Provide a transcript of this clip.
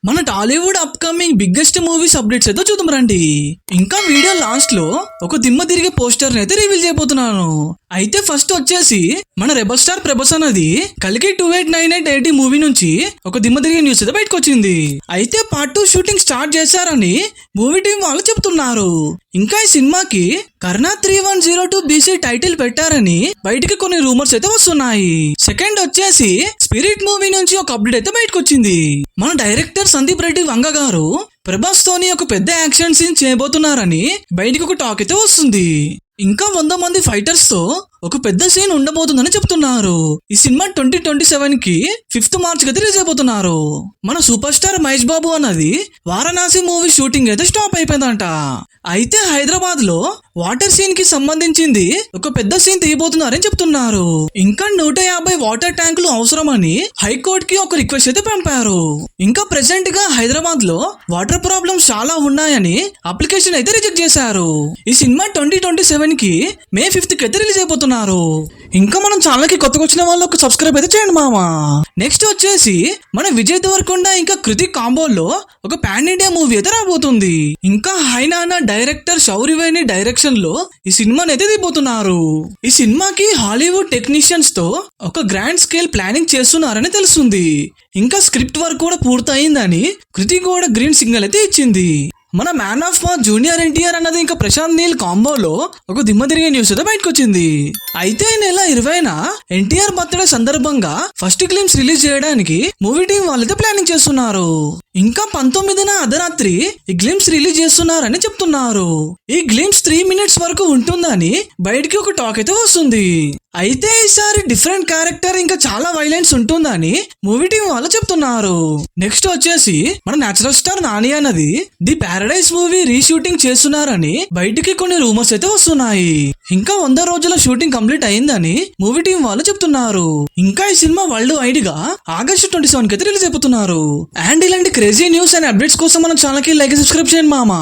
మన Tollywood upcoming biggest movies updates అయితే చూద్దాం రండి. ఇంకా వీడియో లాస్ట్ లో ఒక దిమ్మ తిరిగే పోస్టర్ అయితే రివీల్ చేయబోతున్నాను. అయితే ఫస్ట్ వచ్చేసి మన రెబల్ స్టార్ ప్రభాస్ అన్నది కలికి 289880 మూవీ నుంచి ఒక దిమ్మ తిరిగే న్యూస్ అయితే బయటకు వచ్చింది. అయితే పార్ట్ 2 షూటింగ్ స్టార్ట్ చేశారని మూవీ టీం వాళ్ళు చెప్తున్నారు. ఇంకా ఈ సినిమాకి కర్ణ 3102 BC టైటిల్ పెట్టారని బయటికి కొన్ని రూమర్స్ అయితే వస్తున్నాయి. సెకండ్ వచ్చేసి స్పిరిట్ మూవీ నుంచి ఒక అప్డేట్ అయితే బయటకు వచ్చింది. మన డైరెక్టర్ సందీప్ రెడ్డి వంగ గారు ప్రభాస్ తోని ఒక పెద్ద యాక్షన్ సీన్ చేయబోతున్నారని బయటికి ఒక టాక్ అయితే వస్తుంది. ఇంకా 100 మంది ఫైటర్స్ తో ఒక పెద్ద సీన్ ఉండబోతుందని చెప్తున్నారు. ఈ సినిమా 2027 కి 5th March కి రిలీజ్ అయిపోతున్నారు. మన సూపర్ స్టార్ మహేష్ బాబు అన్నది వారణాసి మూవీ షూటింగ్ అయితే స్టాప్ అయిపోయిందంట. అయితే హైదరాబాద్ లో వాటర్ సీన్ కి సంబంధించింది ఒక పెద్ద సీన్ తీయబోతున్నారని చెప్తున్నారు. ఇంకా 150 వాటర్ ట్యాంకులు అవసరమని హైకోర్టు కి ఒక రిక్వెస్ట్ అయితే పంపారు. ఇంకా ప్రెసెంట్ గా హైదరాబాద్ లో వాటర్ ప్రాబ్లమ్స్ చాలా ఉన్నాయని అప్లికేషన్ అయితే రిజెక్ట్ చేశారు. ఈ సినిమా 2027 కి May 5th కి అయితే రిలీజ్ అయిపోతున్నారు. ఇంకా మనం ఛానల్ కి కొత్తగా వచ్చిన వాళ్ళు ఒక సబ్స్క్రైబ్ అయితే చేయండి మామా. నెక్స్ట్ వచ్చేసి మన విజయ్ దేవరకొండ ఇంకా కృతిక్ కాంబోలో ఒక పాన్ ఇండియా మూవీ అయితే రాబోతుంది. ఇంకా హైనానా డైరెక్టర్ శౌర్యవేణి డైరెక్షన్ లో ఈ సినిమాని అయితే తీయబోతున్నారు. ఈ సినిమాకి హాలీవుడ్ టెక్నీషియన్స్ తో ఒక గ్రాండ్ స్కేల్ ప్లానింగ్ చేస్తున్నారని తెలుస్తుంది. ఇంకా స్క్రిప్ట్ వర్క్ కూడా పూర్తయిందని కృతిక్ కూడా గ్రీన్ సిగ్నల్ అయితే ఇచ్చింది. మన man of mass junior NTR అన్నది ఇంకా ప్రశాంత్ నీల్ కాంబోలో ఒక దిమ్మ తిరిగే న్యూస్ అయితే బయటకు వచ్చింది. అయితే ఈ నెల 20న ఎన్టీఆర్ బర్త్డే సందర్భంగా ఫస్ట్ గ్లిమ్స్ రిలీజ్ చేయడానికి మూవీ టీం వాళ్ళైతే ప్లానింగ్ చేస్తున్నారు. ఇంకా 19న అర్ధరాత్రి ఈ గ్లిమ్స్ రిలీజ్ చేస్తున్నారని చెప్తున్నారు. ఈ గ్లిమ్స్ 3 minutes వరకు ఉంటుందని బయటికి ఒక టాక్ అయితే వస్తుంది. అయితే ఈసారి డిఫరెంట్ క్యారెక్టర్ ఇంకా చాలా వైలెన్స్ ఉంటుందని మూవీ టీం వాళ్ళు చెప్తున్నారు. నెక్స్ట్ వచ్చేసి మన నేచురల్ స్టార్ నాని అన్నది ది పారడైజ్ మూవీ రీషూటింగ్ చేస్తున్నారని బయటికి కొన్ని రూమర్స్ అయితే వస్తున్నాయి. ఇంకా 100 రోజుల షూటింగ్ కంప్లీట్ అయిందని మూవీ టీం వాళ్ళు చెప్తున్నారు. ఇంకా ఈ సినిమా వరల్డ్ వైడ్ గా August 27 కి అయితే రిలీజ్ అయిపోతున్నారు. అండ్ ఇలాంటి క్రేజీ న్యూస్ అండ్ అప్డేట్స్ కోసం మన ఛానల్ కి లైక్ సబ్స్క్రైబ్ చేయండి మామా.